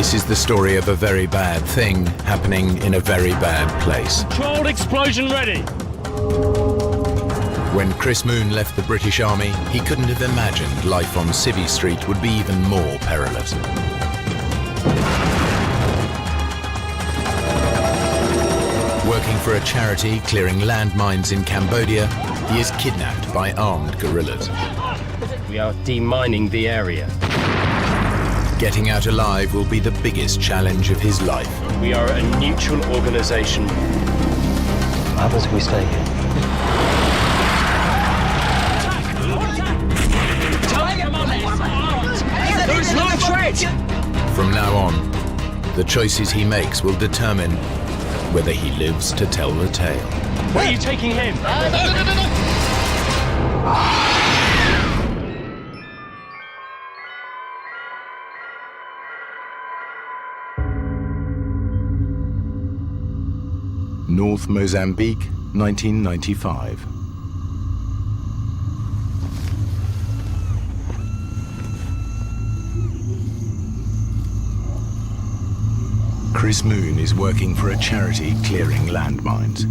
This is the story of a very bad thing happening in a very bad place. Controlled explosion ready. When Chris Moon left the British Army, he couldn't have imagined life on Civvy Street would be even more perilous. Working for a charity clearing landmines in Cambodia, he is kidnapped by armed guerrillas. We are demining the area. Getting out alive will be the biggest challenge of his life. We are a neutral organization. What happens if we stay here? There is no threat! From now on, the choices he makes will determine whether he lives to tell the tale. Where are you taking him? North Mozambique, 1995. Chris Moon is working for a charity clearing landmines.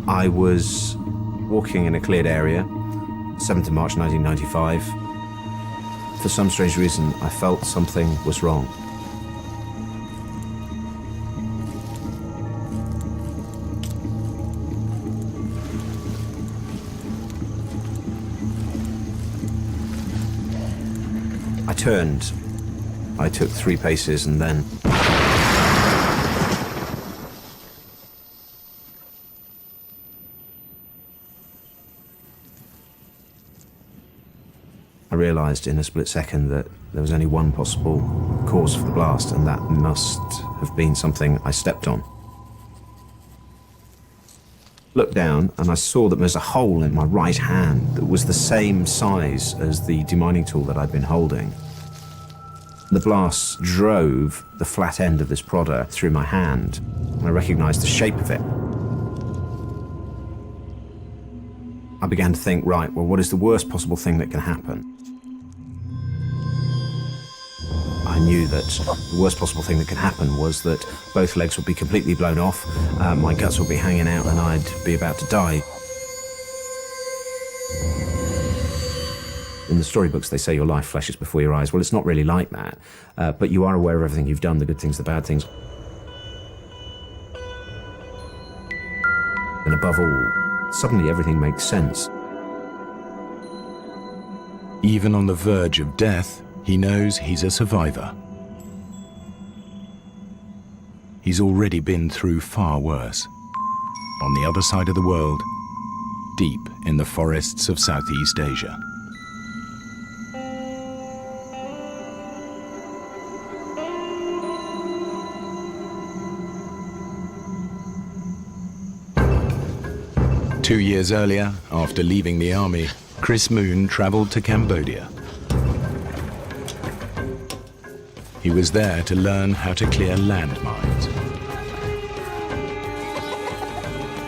I was walking in a cleared area, 7th of March 1995. For some strange reason, I felt something was wrong. I turned. I took 3 paces and then... I realised in a split second that there was only one possible cause for the blast, and that must have been something I stepped on. Looked down and I saw that there was a hole in my right hand that was the same size as the demining tool that I'd been holding. The blast drove the flat end of this prodder through my hand, and I recognised the shape of it. I began to think, right, well, what is the worst possible thing that can happen? I knew that the worst possible thing that could happen was that both legs would be completely blown off, my guts would be hanging out, and I'd be about to die. In the storybooks, they say your life flashes before your eyes. Well, it's not really like that, but you are aware of everything you've done, the good things, the bad things. And above all, suddenly everything makes sense. Even on the verge of death, he knows he's a survivor. He's already been through far worse. On the other side of the world, deep in the forests of Southeast Asia. Two years earlier, after leaving the army, Chris Moon travelled to Cambodia. He was there to learn how to clear landmines.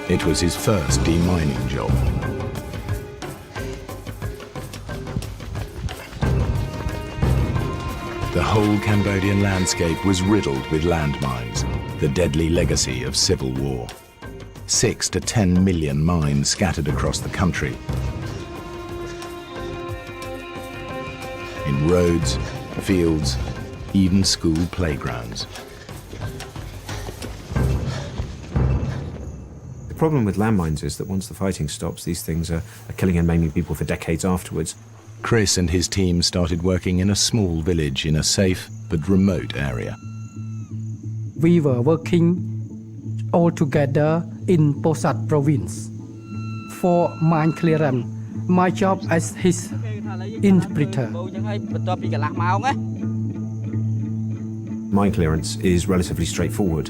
It was his first demining job. The whole Cambodian landscape was riddled with landmines, the deadly legacy of civil war. 6 to 10 million mines scattered across the country. In roads, fields, even school playgrounds. The problem with landmines is that once the fighting stops, these things are killing and maiming people for decades afterwards. Chris and his team started working in a small village in a safe but remote area. We were working all together in Posat province for mine clearance. My job as his interpreter. Mine clearance is relatively straightforward.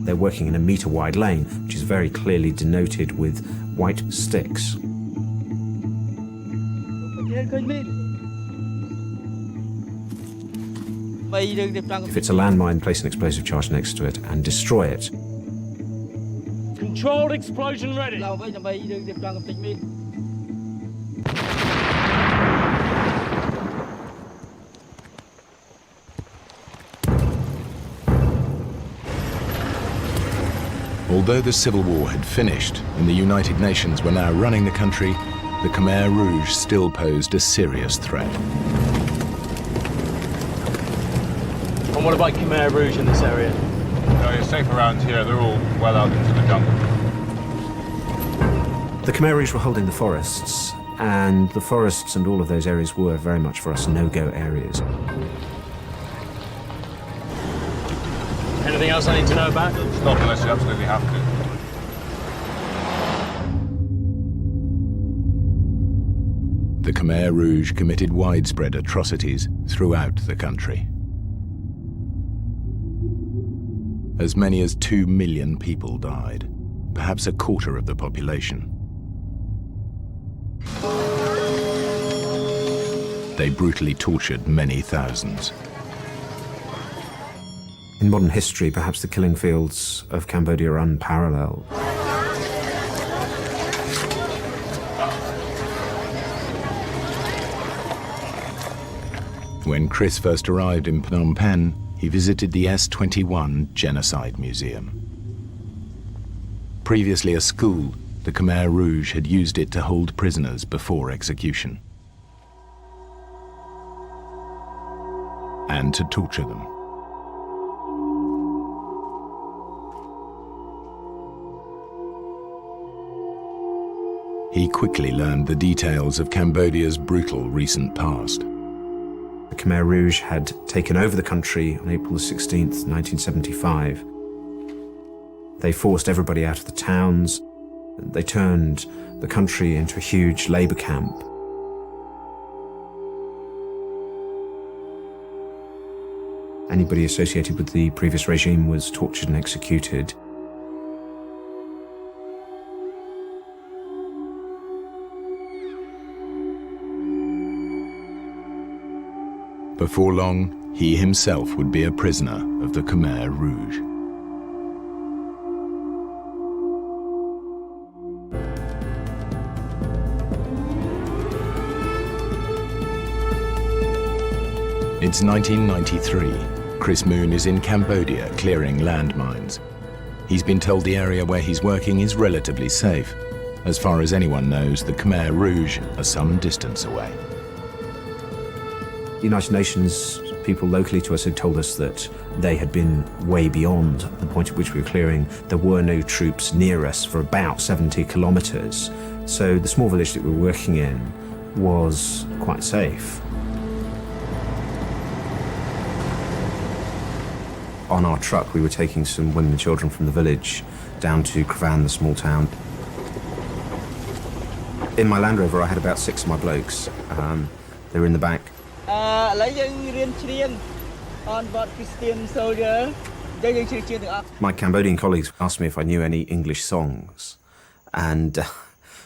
They're working in a metre-wide lane, which is very clearly denoted with white sticks. If it's a landmine, place an explosive charge next to it and destroy it. Controlled explosion ready. Although the civil war had finished and the United Nations were now running the country, the Khmer Rouge still posed a serious threat. And what about Khmer Rouge in this area? No, you're safe around here. They're all well out into the jungle. The Khmer Rouge were holding the forests, and the forests and all of those areas were very much for us no-go areas. Anything else I need to know about? Stop unless you absolutely have to. The Khmer Rouge committed widespread atrocities throughout the country. As many as 2 million people died, perhaps a quarter of the population. They brutally tortured many thousands. In modern history, perhaps the killing fields of Cambodia are unparalleled. When Chris first arrived in Phnom Penh, he visited the S01 Genocide Museum. Previously a school, the Khmer Rouge had used it to hold prisoners before execution and to torture them. He quickly learned the details of Cambodia's brutal recent past. The Khmer Rouge had taken over the country on April 16th, 1975. They forced everybody out of the towns. They turned the country into a huge labor camp. Anybody associated with the previous regime was tortured and executed. Before long, he himself would be a prisoner of the Khmer Rouge. It's 1993. Chris Moon is in Cambodia clearing landmines. He's been told the area where he's working is relatively safe. As far as anyone knows, the Khmer Rouge are some distance away. The United Nations people locally to us had told us that they had been way beyond the point at which we were clearing. There were no troops near us for about 70 kilometers. So the small village that we were working in was quite safe. On our truck, we were taking some women and children from the village down to Kravan, the small town. In my Land Rover, I had about 6 of my blokes. They were in the back. My Cambodian colleagues asked me if I knew any English songs, and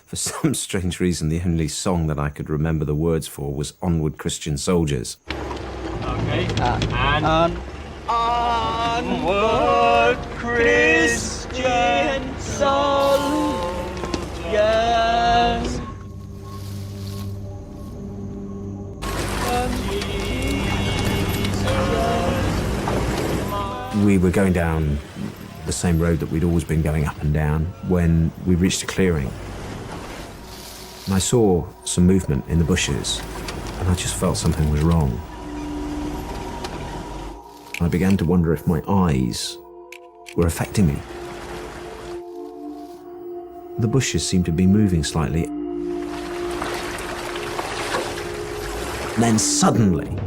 for some strange reason, the only song that I could remember the words for was Onward Christian Soldiers. Okay, and onward Christian soldiers. We were going down the same road that we'd always been going up and down when we reached a clearing. And I saw some movement in the bushes, and I just felt something was wrong. I began to wonder if my eyes were affecting me. The bushes seemed to be moving slightly. Then suddenly,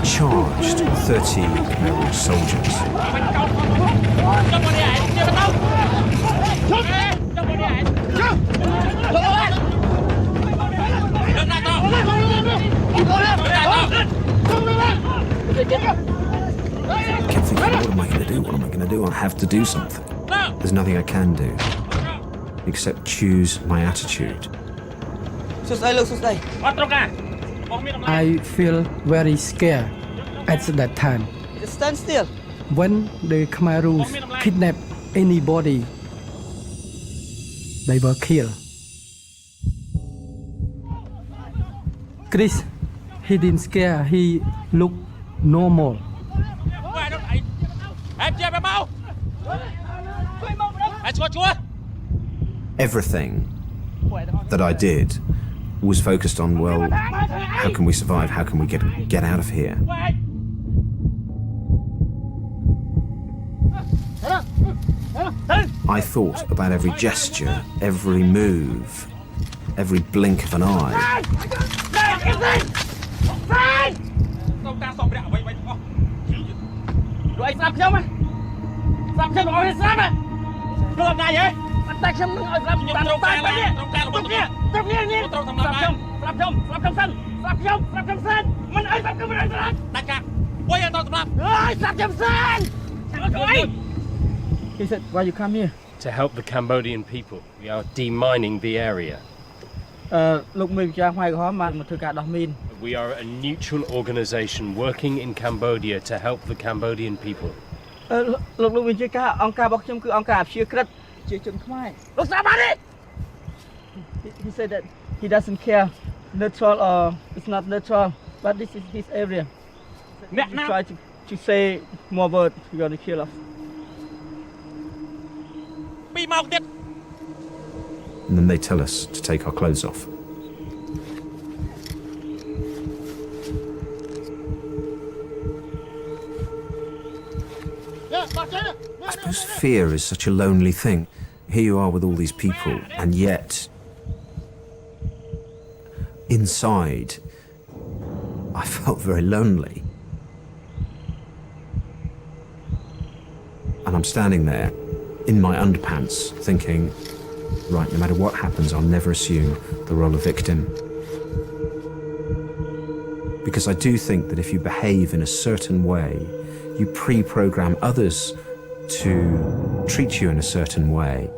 charged 30 Khmer Rouge soldiers. I kept thinking, what am I going to do? What am I going to do? I have to do something. There's nothing I can do except choose my attitude. I feel very scared at that time. Stand still. When the Khmer Rouge kidnap anybody, they were killed. Chris, he didn't scare. He looked normal. Everything that I did was focused on, well, how can we survive? How can we get out of here? I thought about every gesture, every move, every blink of an eye. He said, why you come here? To help the Cambodian people. We are demining the area. We are a neutral organization working in Cambodia to help the Cambodian people. He said that he doesn't care neutral or it's not neutral, but this is his area. He try to say more words, you're gonna kill us. And then they tell us to take our clothes off. I suppose fear is such a lonely thing. Here you are with all these people, and yet inside I felt very lonely. And I'm standing there in my underpants thinking, right, no matter what happens, I'll never assume the role of victim. Because I do think that if you behave in a certain way, you pre-program others to treat you in a certain way.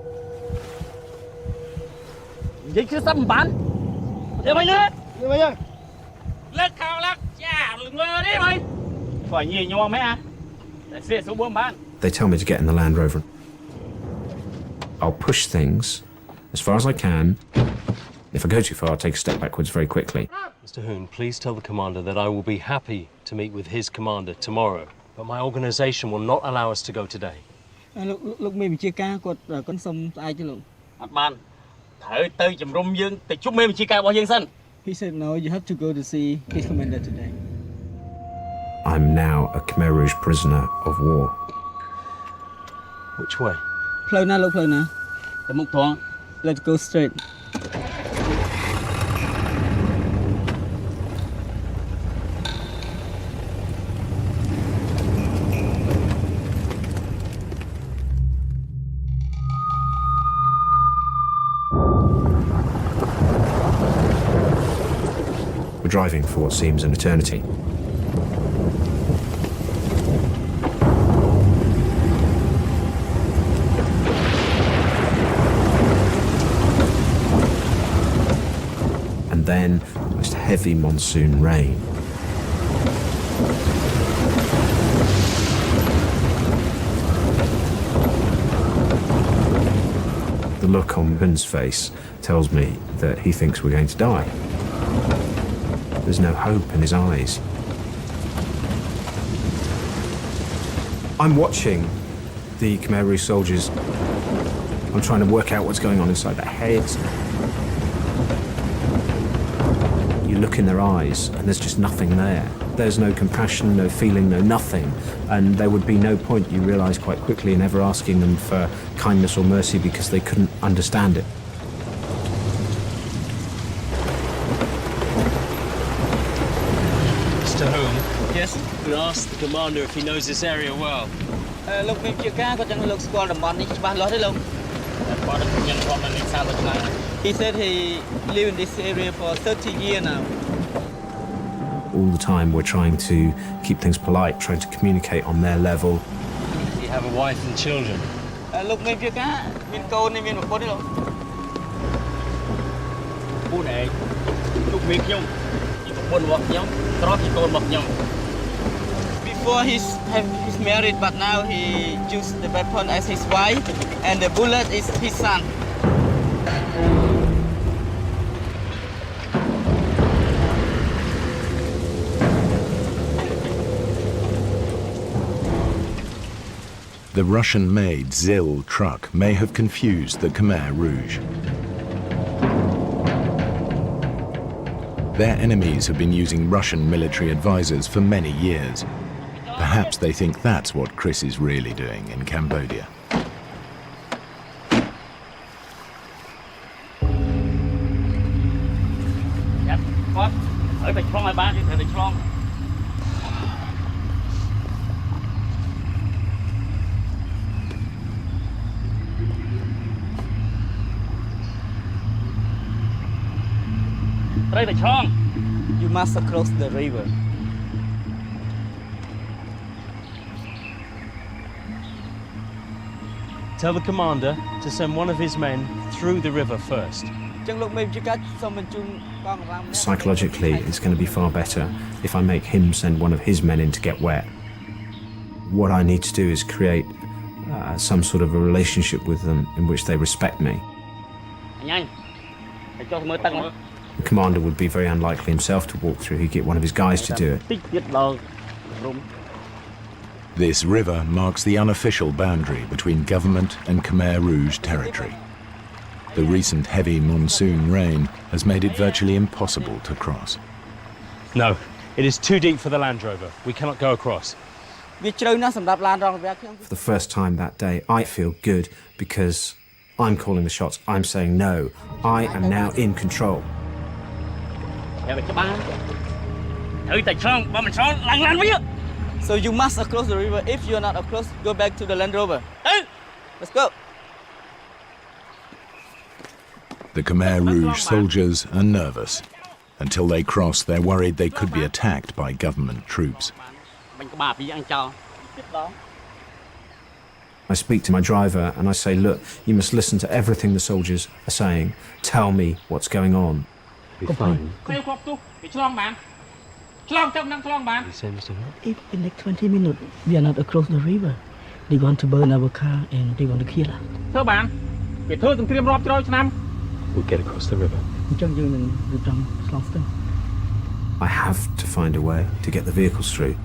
They tell me to get in the Land Rover. I'll push things as far as I can. If I go too far, I'll take a step backwards very quickly. Mr. Hoon, please tell the commander that I will be happy to meet with his commander tomorrow, but my organization will not allow us to go today. Look, maybe he said, no, you have to go to see his commander today. I'm now a Khmer Rouge prisoner of war. Which way? Let's go straight. We're driving for what seems an eternity. And then most heavy monsoon rain. The look on Ben's face tells me that he thinks we're going to die. There's no hope in his eyes. I'm watching the Khmer Rouge soldiers. I'm trying to work out what's going on inside their heads. You look in their eyes and there's just nothing there. There's no compassion, no feeling, no nothing. And there would be no point, you realise quite quickly, in ever asking them for kindness or mercy because they couldn't understand it. Mr. Hoon, Yes? we asked the commander if he knows this area well. Look, maybe he said he lived in this area for 30 years now. All the time we're trying to keep things polite, trying to communicate on their level. Does he have a wife and children? Look, maybe you can. Before he's married, but now he used the weapon as his wife, and the bullet is his son. The Russian-made ZIL truck may have confused the Khmer Rouge. Their enemies have been using Russian military advisors for many years. Perhaps they think that's what Chris is really doing in Cambodia. You must cross the river. Tell the commander to send one of his men through the river first. Psychologically, it's going to be far better if I make him send one of his men in to get wet. What I need to do is create some sort of a relationship with them in which they respect me. The commander would be very unlikely himself to walk through. He'd get one of his guys to do it. This river marks the unofficial boundary between government and Khmer Rouge territory. The recent heavy monsoon rain has made it virtually impossible to cross. No, it is too deep for the Land Rover. We cannot go across. For For the first time that day, I feel good because I'm calling the shots. I'm saying no. I am now in control. So you must cross the river. If you're not across, go back to the Land Rover. Hey, let's go. The Khmer Rouge soldiers are nervous. Until they cross, they're worried they could be attacked by government troops. I speak to my driver and I say, look, you must listen to everything the soldiers are saying. Tell me what's going on. Be fine. If in the next 20 minutes we are not across the river, they want to burn our car and they want to kill us. We'll get across the river. I have to find a way to get the vehicles through.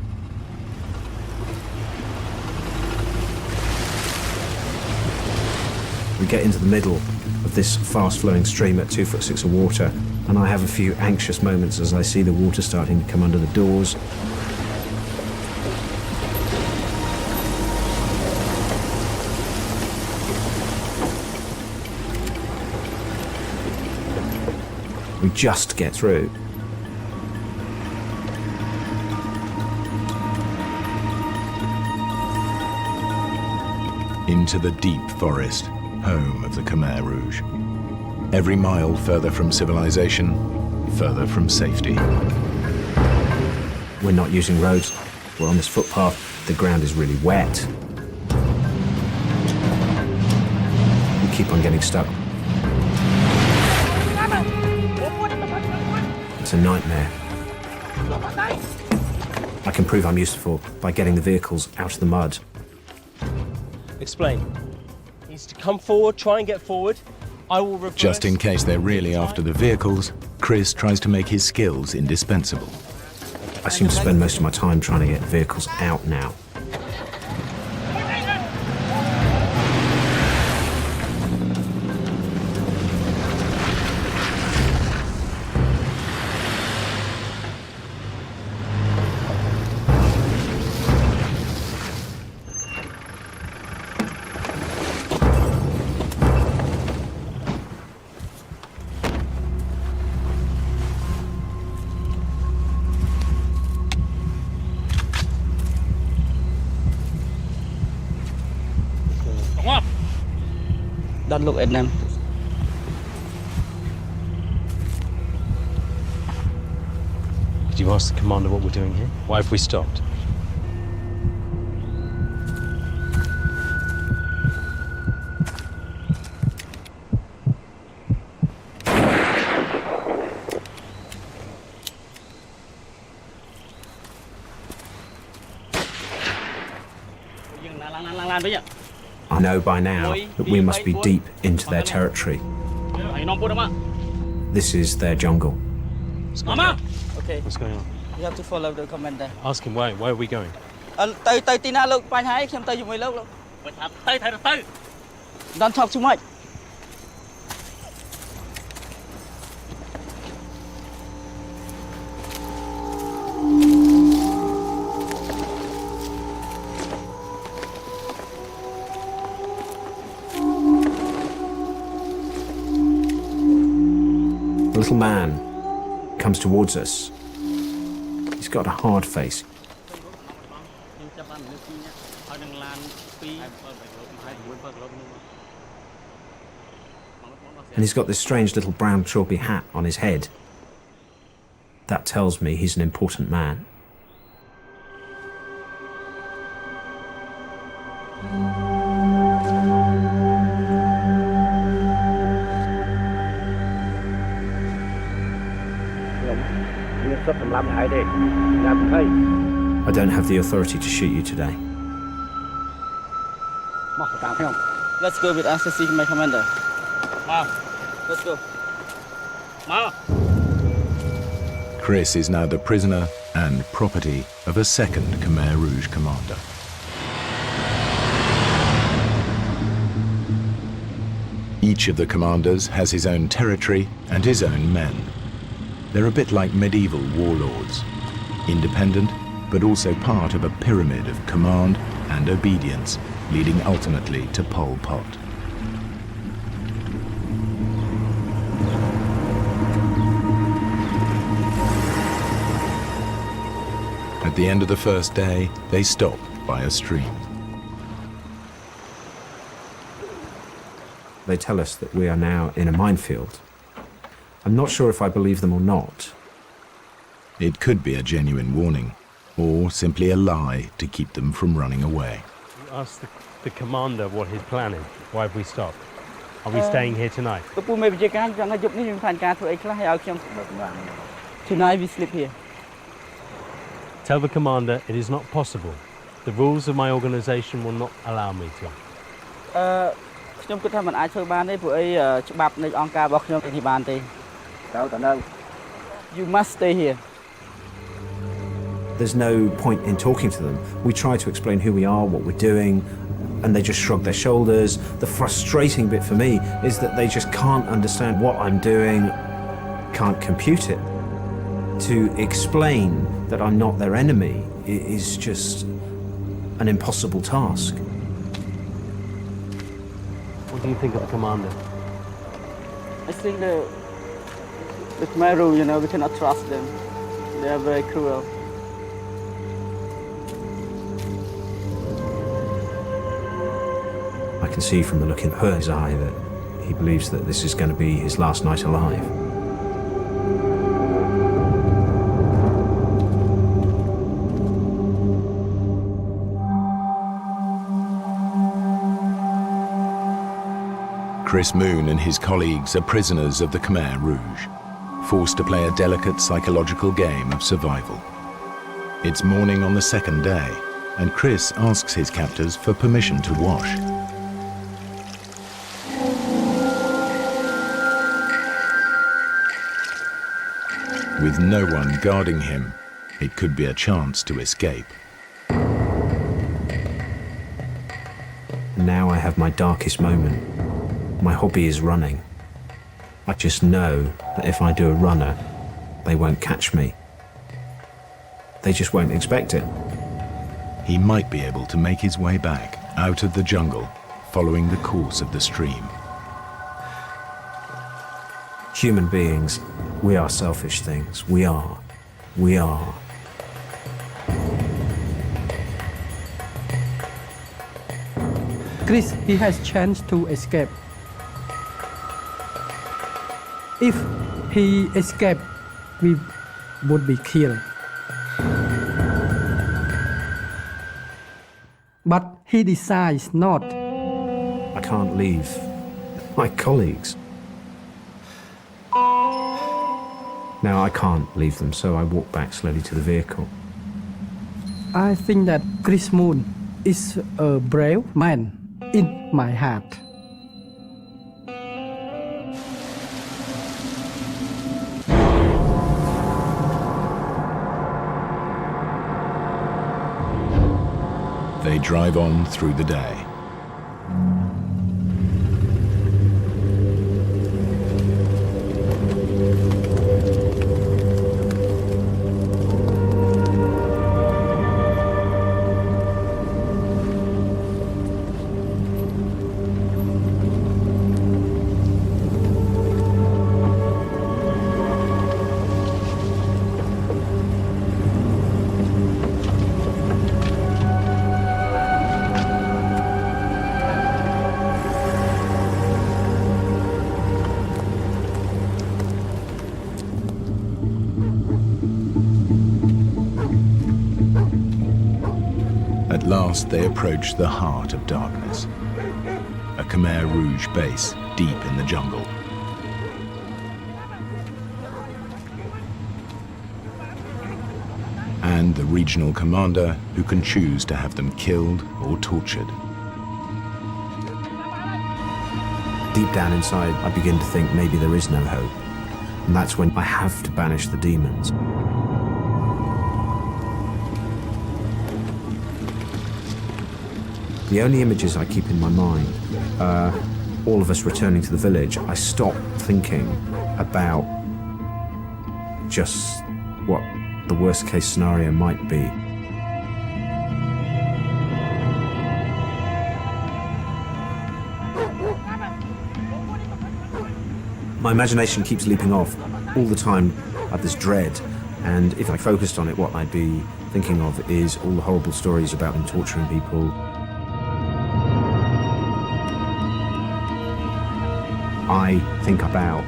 We get into the middle of this fast-flowing stream at 2'6" of water, and I have a few anxious moments as I see the water starting to come under the doors. We just get through. Into the deep forest, home of the Khmer Rouge. Every mile further from civilization, further from safety. We're not using roads. We're on this footpath. The ground is really wet. We keep on getting stuck. It's a nightmare. I can prove I'm useful by getting the vehicles out of the mud. Explain. He's to come forward, try and get forward. I will reverse. Just in case they're really after the vehicles, Chris tries to make his skills indispensable. I seem to spend most of my time trying to get vehicles out now. Don't look at them. Did you ask the commander what we're doing here? Why have we stopped? I know by now that we must be deep into their territory. This is their jungle. Okay. What's going on? You have to follow the commander. Ask him why. Where are we going? ទៅទីណាលោកបញ្ហាខ្ញុំទៅជាមួយលោក Don't talk too much. The little man comes towards us. He's got a hard face. And he's got this strange little brown trilby hat on his head. That tells me he's an important man. I don't have the authority to shoot you today. Let's go with us to see my commander. Let's go. Chris is now the prisoner and property of a second Khmer Rouge commander. Each of the commanders has his own territory and his own men. They're a bit like medieval warlords, independent but also part of a pyramid of command and obedience, leading ultimately to Pol Pot. At the end of the first day, they stop by a stream. They tell us that we are now in a minefield. I'm not sure if I believe them or not. It could be a genuine warning, or simply a lie to keep them from running away. Ask the commander what his plan is. Why have we stopped? Are we staying here tonight? Tonight we sleep here. Tell the commander it is not possible. The rules of my organization will not allow me to. ខ្ញុំគិតថាមិនអាចធ្វើបានទេព្រោះអីច្បាប់នៃអង្គការរបស់ខ្ញុំនេះបានទេ You must stay here. There's no point in talking to them. We try to explain who we are, what we're doing, and they just shrug their shoulders. The frustrating bit for me is that they just can't understand what I'm doing, can't compute it. To explain that I'm not their enemy is just an impossible task. What do you think of the commander? I think the Khmer Rouge, we cannot trust them. They are very cruel. I can see from the look in his eye that he believes that this is going to be his last night alive. Chris Moon and his colleagues are prisoners of the Khmer Rouge, forced to play a delicate psychological game of survival. It's morning on the second day, and Chris asks his captors for permission to wash. With no one guarding him, it could be a chance to escape. Now I have my darkest moment. My hobby is running. I just know that if I do a runner, they won't catch me. They just won't expect it. He might be able to make his way back out of the jungle, following the course of the stream. Human beings, we are selfish things. We are. We are. Chris, he has chance to escape. If he escaped, we would be killed. But he decides not. I can't leave my colleagues. Now I can't leave them, so I walk back slowly to the vehicle. I think that Chris Moon is a brave man in my heart. They drive on through the day. At last, they approach the heart of darkness, a Khmer Rouge base deep in the jungle. And the regional commander who can choose to have them killed or tortured. Deep down inside, I begin to think maybe there is no hope. And that's when I have to banish the demons. The only images I keep in my mind are all of us returning to the village. I stop thinking about just what the worst case scenario might be. My imagination keeps leaping off all the time. I have this dread, and if I focused on it, what I'd be thinking of is all the horrible stories about them torturing people. I think about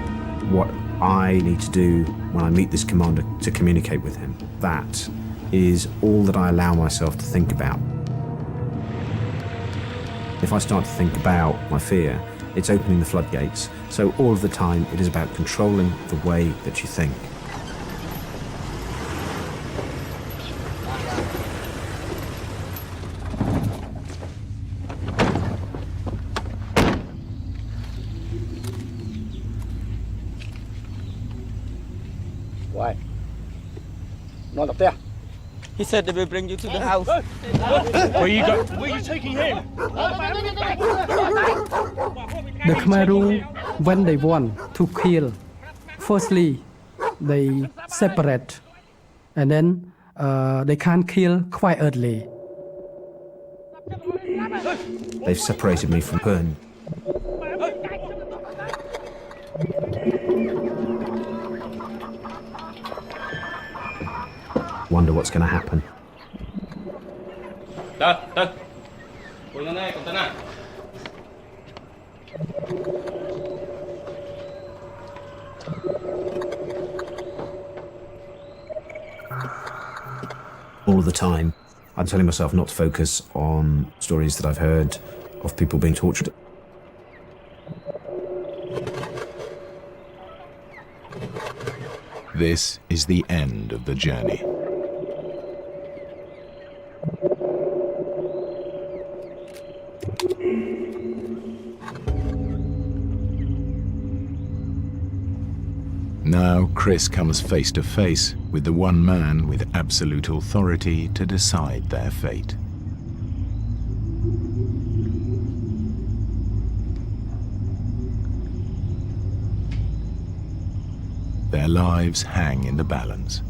what I need to do when I meet this commander to communicate with him. That is all that I allow myself to think about. If I start to think about my fear, it's opening the floodgates. So all of the time, it is about controlling the way that you think. Why? Not up there. He said they will bring you to the house. Where you go? Where are you taking him? The Khmer Rouge, when they want to kill, firstly, they separate, and then they can't kill quite early. They've separated me from Pern. Wonder what's going to happen. All of the time, I'm telling myself not to focus on stories that I've heard of people being tortured. This is the end of the journey. Now Chris comes face to face with the one man with absolute authority to decide their fate. Their lives hang in the balance.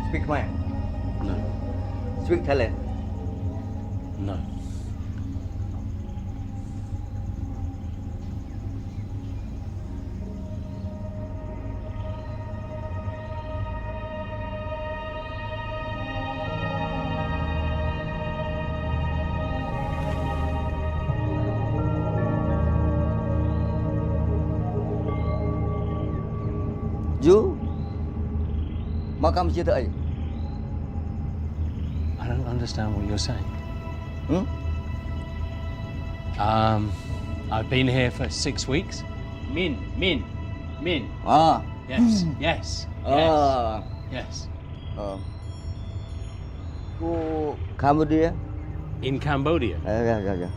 Speak Khmer. No. Speak Thailand. No. You?មកកម្ពុជាធ្វើអី? I don't understand what you're saying. Hmm? I've been here for 6 weeks. Min. Yes, yes, yes. Yes. To Cambodia. In Cambodia. Yeah.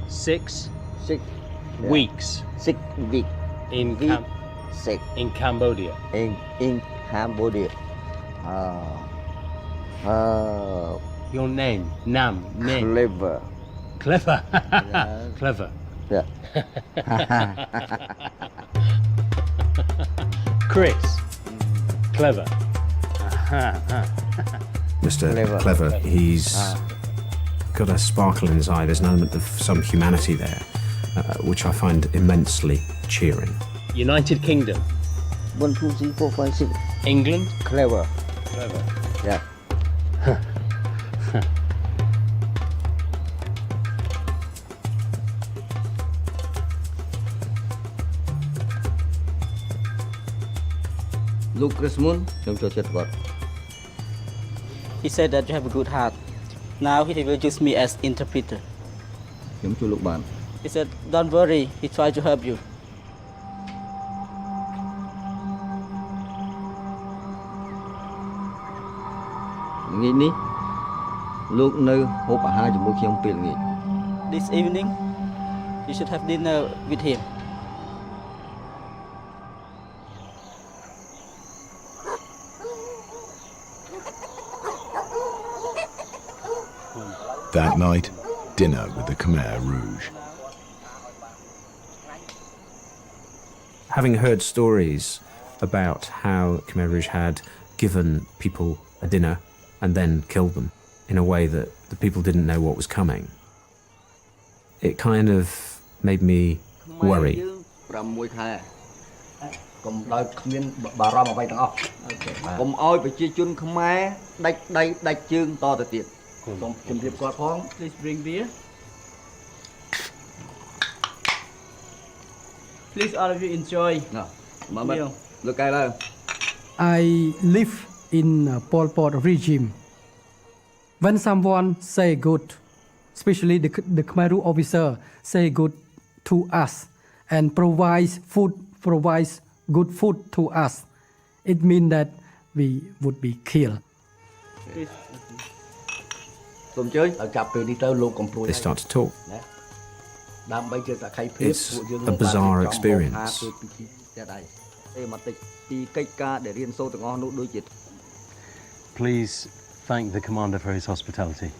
6 6 weeks 6 weeks. in 6 in Cambodia. in Cambodia. Your name, name. Clever. Clever. Yeah. Clever. Yeah. Chris. Clever. Mr. Clever, he's got a sparkle in his eye. There's an element of some humanity there, which I find immensely cheering. United Kingdom. 1 2 3 4 5 6 England. Clever. Clever. Yeah. Look, Chris Moon, he said that you have a good heart. Now he will use me as interpreter. He said, don't worry, he tried to help you. This evening, you should have dinner with him. That night, dinner with the Khmer Rouge. Having heard stories about how Khmer Rouge had given people a dinner and then killed them in a way that the people didn't know what was coming, it kind of made me worry. Please bring beer. Please all of you enjoy. Meal. I live in Pol Pot regime. When someone say good, especially the Khmer Rouge officer say good to us and provides good food to us, it means that we would be killed. They start to talk. It's a bizarre experience. Please thank the commander for his hospitality.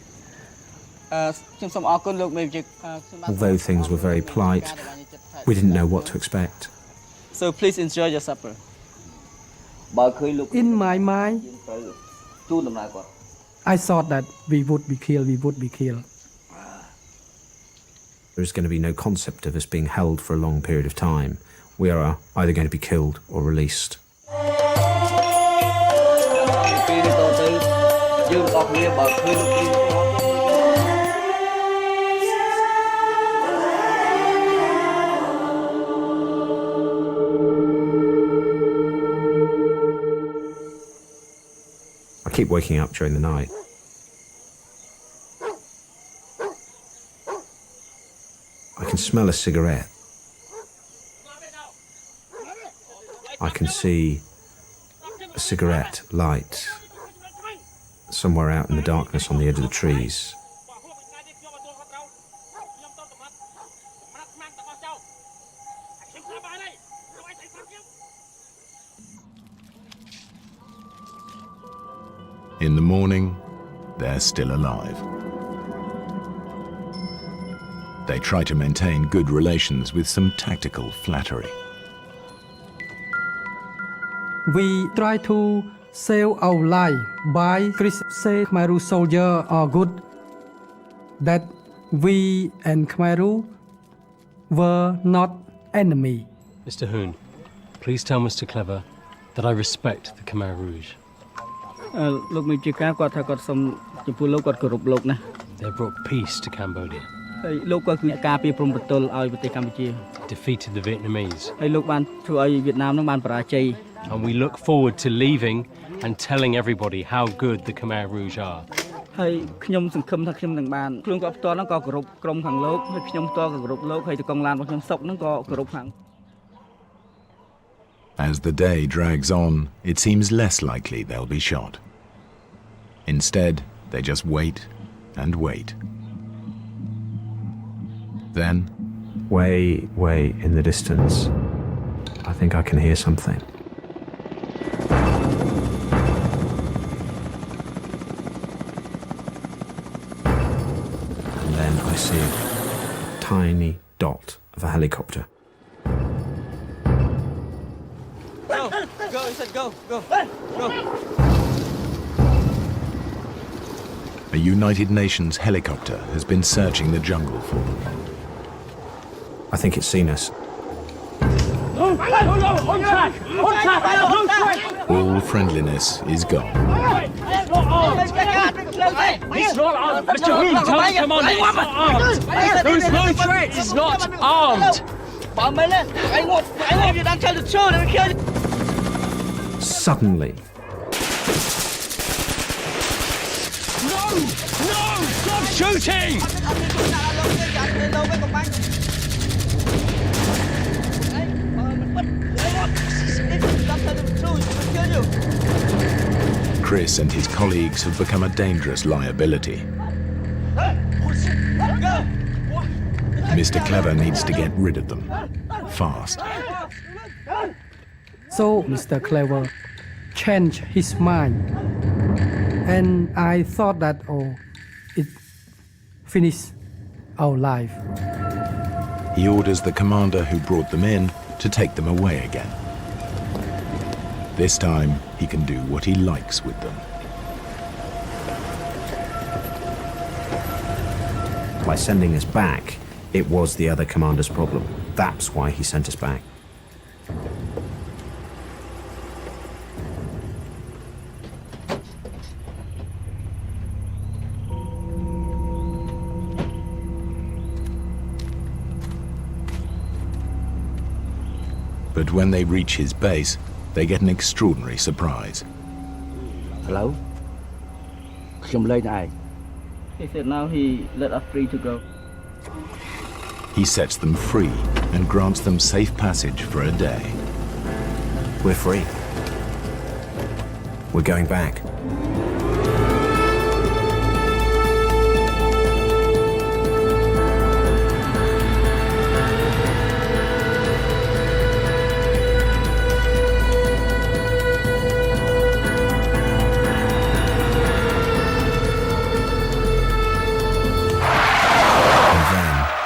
Although things were very polite, we didn't know what to expect. So please enjoy your supper. In my mind, I thought that we would be killed. There's going to be no concept of us being held for a long period of time. We are either going to be killed or released. I keep waking up during the night. I can smell a cigarette. I can see a cigarette light somewhere out in the darkness on the edge of the trees. In the morning, they're still alive. They try to maintain good relations with some tactical flattery. We try to save our life by Chris say Khmer Rouge soldier are good, that we and Khmer Rouge were not enemy. Mr. Hoon, please tell Mr. Clever that I respect the Khmer Rouge. They brought peace to Cambodia. Defeated the Vietnamese. And we look forward to leaving and telling everybody how good the Khmer Rouge are. As the day drags on, it seems less likely they'll be shot. Instead, they just wait and wait. Then, way in the distance, I think I can hear something. And then I see a tiny dot of a helicopter. Go, go, he said go. a United Nations helicopter has been searching the jungle for them. I think it's seen us. On track! All friendliness is gone. It's not armed! Mr. Rouge, tell the commander it's not armed! There is no threat! It's not armed! Suddenly, No! Stop shooting! Chris and his colleagues have become a dangerous liability. Mr. Clever needs to get rid of them. Fast. So Mr. Clever changed his mind. And I thought that, it finished our life. He orders the commander who brought them in to take them away again. This time, he can do what he likes with them. by sending us back, it was the other commander's problem. That's why he sent us back. But when they reach his base, they get an extraordinary surprise. Hello? He said now he let us free to go. He sets them free and grants them safe passage for a day. We're free. We're going back.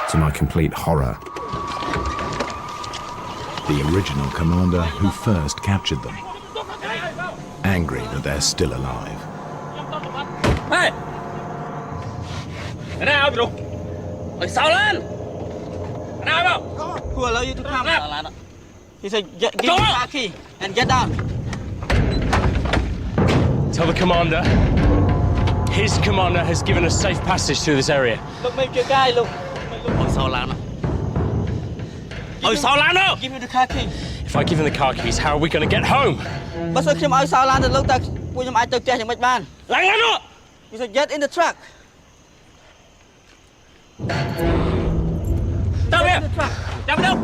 To my complete horror, the original commander who first captured them, angry that they're still alive. Hey! Cái nào bro? Ở sao lên? Cái nào bro? Who allow you to come? He said, give me the car key and get down. Tell the commander. His commander has given us safe passage through this area. Look, make your guy look. Give me the car key. If I give him the car keys, how are we going to get home? But soខ្ញុំឲ្យសោឡានទៅលោកតាពួកខ្ញុំអាចទៅផ្ទះយ៉ាងម៉េចបានឡើងឡើងនោះ You said get in the truck. Stop here. Jump down.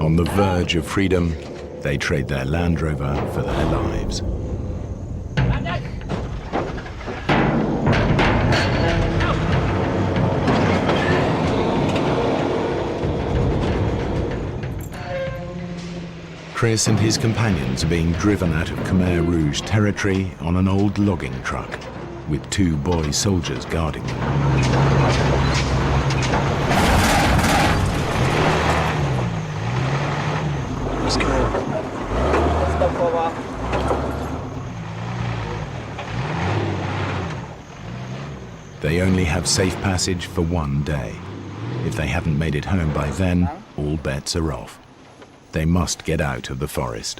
On the verge of freedom, they trade their Land Rover for their lives. Chris and his companions are being driven out of Khmer Rouge territory on an old logging truck, with 2 boy soldiers guarding them. Let's go. Stop for a while. They only have safe passage for 1 day. If they haven't made it home by then, all bets are off. They must get out of the forest.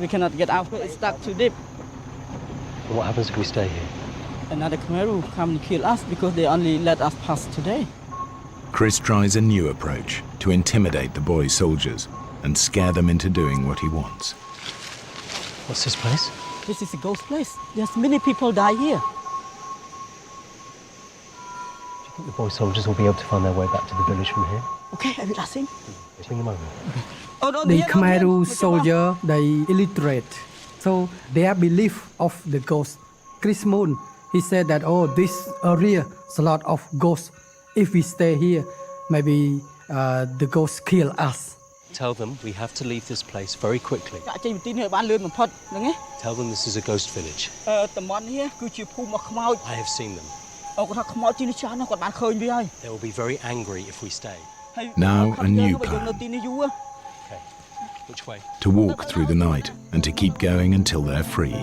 We cannot get out. It's stuck too deep. What happens if we stay here? Another Khmer Rouge come and kill us because they only let us pass today. Chris tries a new approach to intimidate the boy soldiers and scare them into doing what he wants. What's this place? This is a ghost place. There's many people die here. I think the boy soldiers will be able to find their way back to the village from here. Okay, I will ask him. Bring them over. The Khmer Rouge soldier, they illiterate. So their belief of the ghost. Chris Moon, he said that, oh, this area is a lot of ghosts. If we stay here, maybe the ghosts kill us. Tell them we have to leave this place very quickly. Tell them this is a ghost village. I have seen them. They will be very angry if we stay. Now a new plan. Okay. Which way? To walk through the night and to keep going until they're free.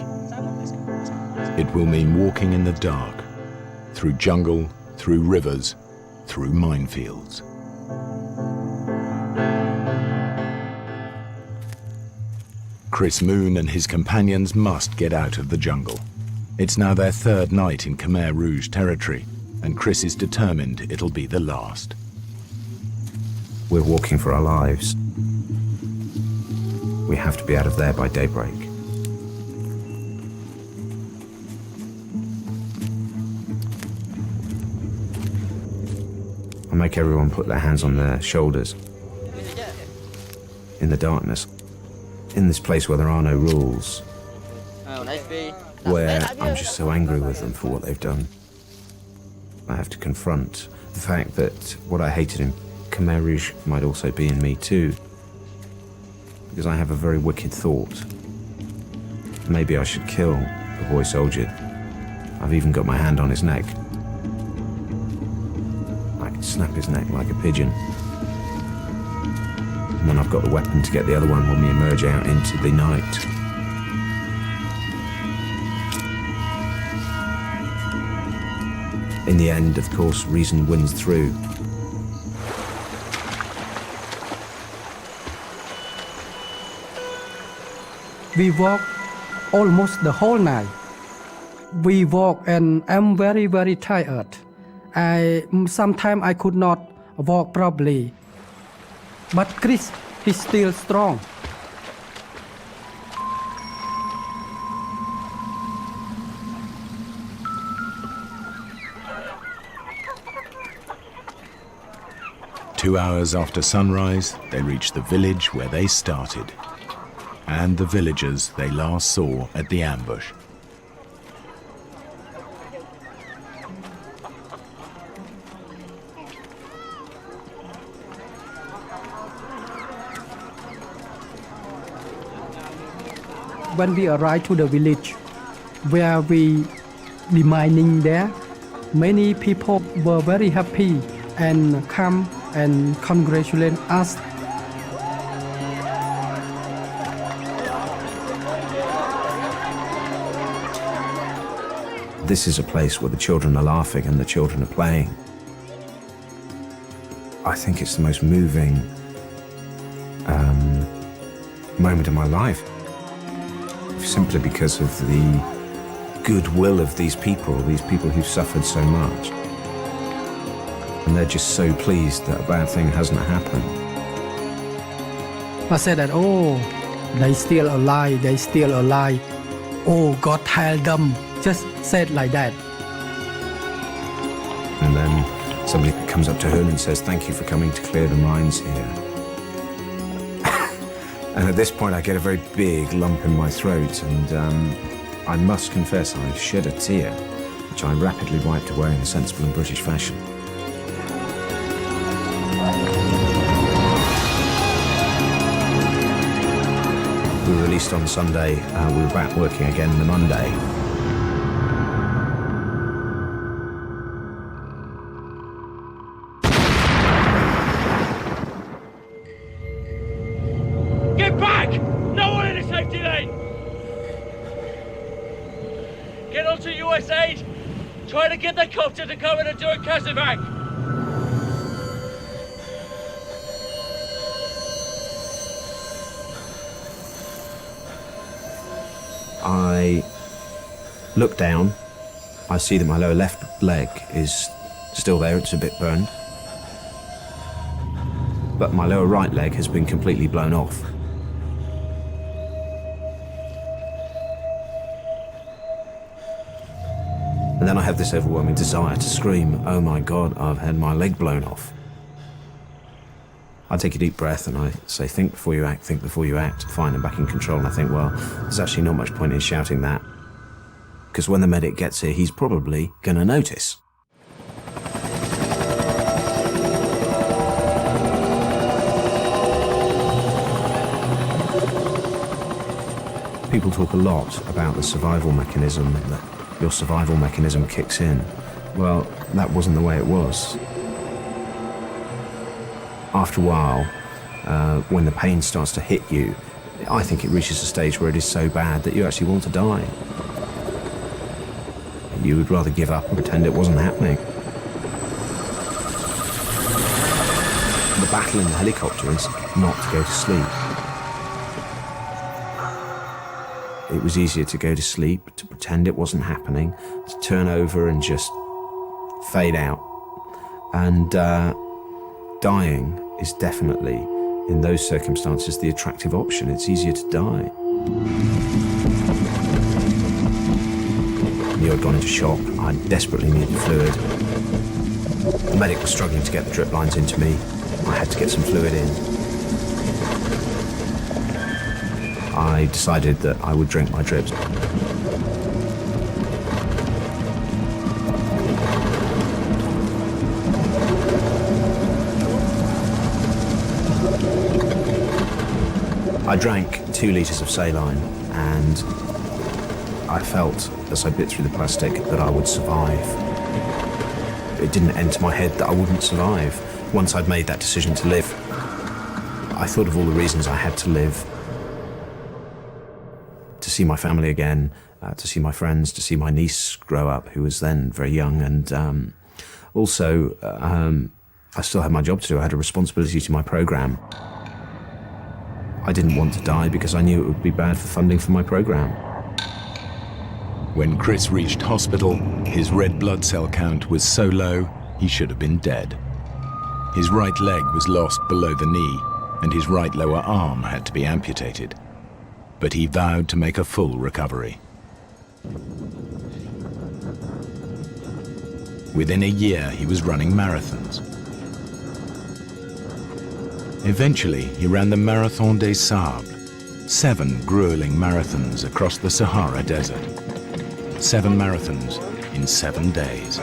It will mean walking in the dark, through jungle, through rivers, through minefields. Chris Moon and his companions must get out of the jungle. It's now their third night in Khmer Rouge territory, and Chris is determined it'll be the last. We're walking for our lives. We have to be out of there by daybreak. I make everyone put their hands on their shoulders. In the darkness. In this place where there are no rules. Where I'm just so angry with them for what they've done. I have to confront the fact that what I hated in Khmer Rouge might also be in me too. Because I have a very wicked thought. Maybe I should kill the boy soldier. I've even got my hand on his neck. I can snap his neck like a pigeon. And when I've got the weapon to get the other one when we emerge out into the night. In the end, of course, reason wins through. We walk almost the whole night. We walk and I'm very, very tired. Sometimes I could not walk properly. But Chris, he's still strong. Two hours after sunrise, they reach the village where they started, and the villagers they last saw at the ambush. When we arrived to the village where we demining there, many people were very happy and come and congratulate us. This is a place where the children are laughing and the children are playing. I think it's the most moving moment of my life. Simply because of the goodwill of these people who've suffered so much. And they're just so pleased that a bad thing hasn't happened. I said that, oh, they still alive, they still alive. Oh, God help them. Just said like that. And then somebody comes up to her and says, thank you for coming to clear the mines here. And at this point I get a very big lump in my throat and I must confess I shed a tear, which I rapidly wiped away in a sensible and British fashion. We were released on Sunday, we were back working again the Monday. Get back! No one in the safety lane! Get onto US aid! Try to get the copter to come in and do a casevac! I look down, I see that my lower left leg is still there, it's a bit burned. But my lower right leg has been completely blown off. And then I have this overwhelming desire to scream, oh my God, I've had my leg blown off. I take a deep breath and I say, think before you act, think before you act. Fine, I'm back in control. And I think, well, there's actually not much point in shouting that, because when the medic gets here, he's probably going to notice. People talk a lot about the survival mechanism, that your survival mechanism kicks in. Well, that wasn't the way it was. After a while, when the pain starts to hit you, I think it reaches a stage where it is so bad that you actually want to die. You would rather give up and pretend it wasn't happening. The battle in the helicopter is not to go to sleep. It was easier to go to sleep, to pretend it wasn't happening, to turn over and just fade out. And dying is definitely, in those circumstances, the attractive option. It's easier to die. I knew I'd gone into shock. I desperately needed fluid. The medic was struggling to get the drip lines into me. I had to get some fluid in. I decided that I would drink my drips. I drank 2 litres of saline, and I felt, as I bit through the plastic, that I would survive. It didn't enter my head that I wouldn't survive. Once I'd made that decision to live, I thought of all the reasons I had to live. To see my family again, to see my friends, to see my niece grow up, who was then very young, and also I still had my job to do. I had a responsibility to my programme. I didn't want to die because I knew it would be bad for funding for my programme. When Chris reached hospital, his red blood cell count was so low, he should have been dead. His right leg was lost below the knee, and his right lower arm had to be amputated. But he vowed to make a full recovery. Within a year, he was running marathons. Eventually, he ran the Marathon des Sables, 7 grueling marathons across the Sahara Desert. 7 marathons in 7 days.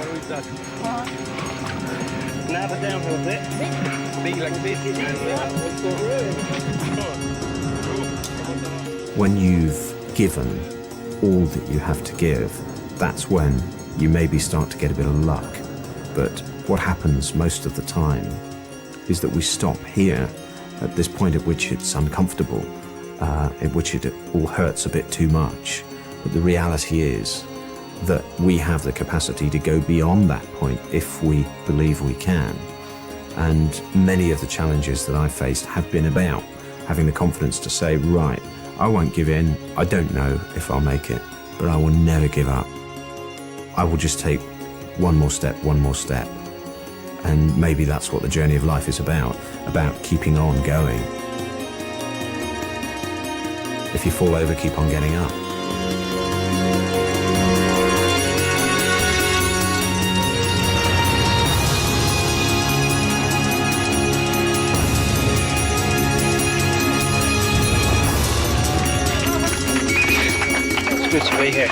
Nab it down a bit. Big like this. When you've given all that you have to give, that's when you maybe start to get a bit of luck. But what happens most of the time is that we stop here at this point at which it's uncomfortable, at which it all hurts a bit too much. But the reality is that we have the capacity to go beyond that point if we believe we can. And many of the challenges that I've faced have been about having the confidence to say, right, I won't give in. I don't know if I'll make it, but I will never give up. I will just take one more step. And maybe that's what the journey of life is about keeping on going. If you fall over, keep on getting up. It's good to be here.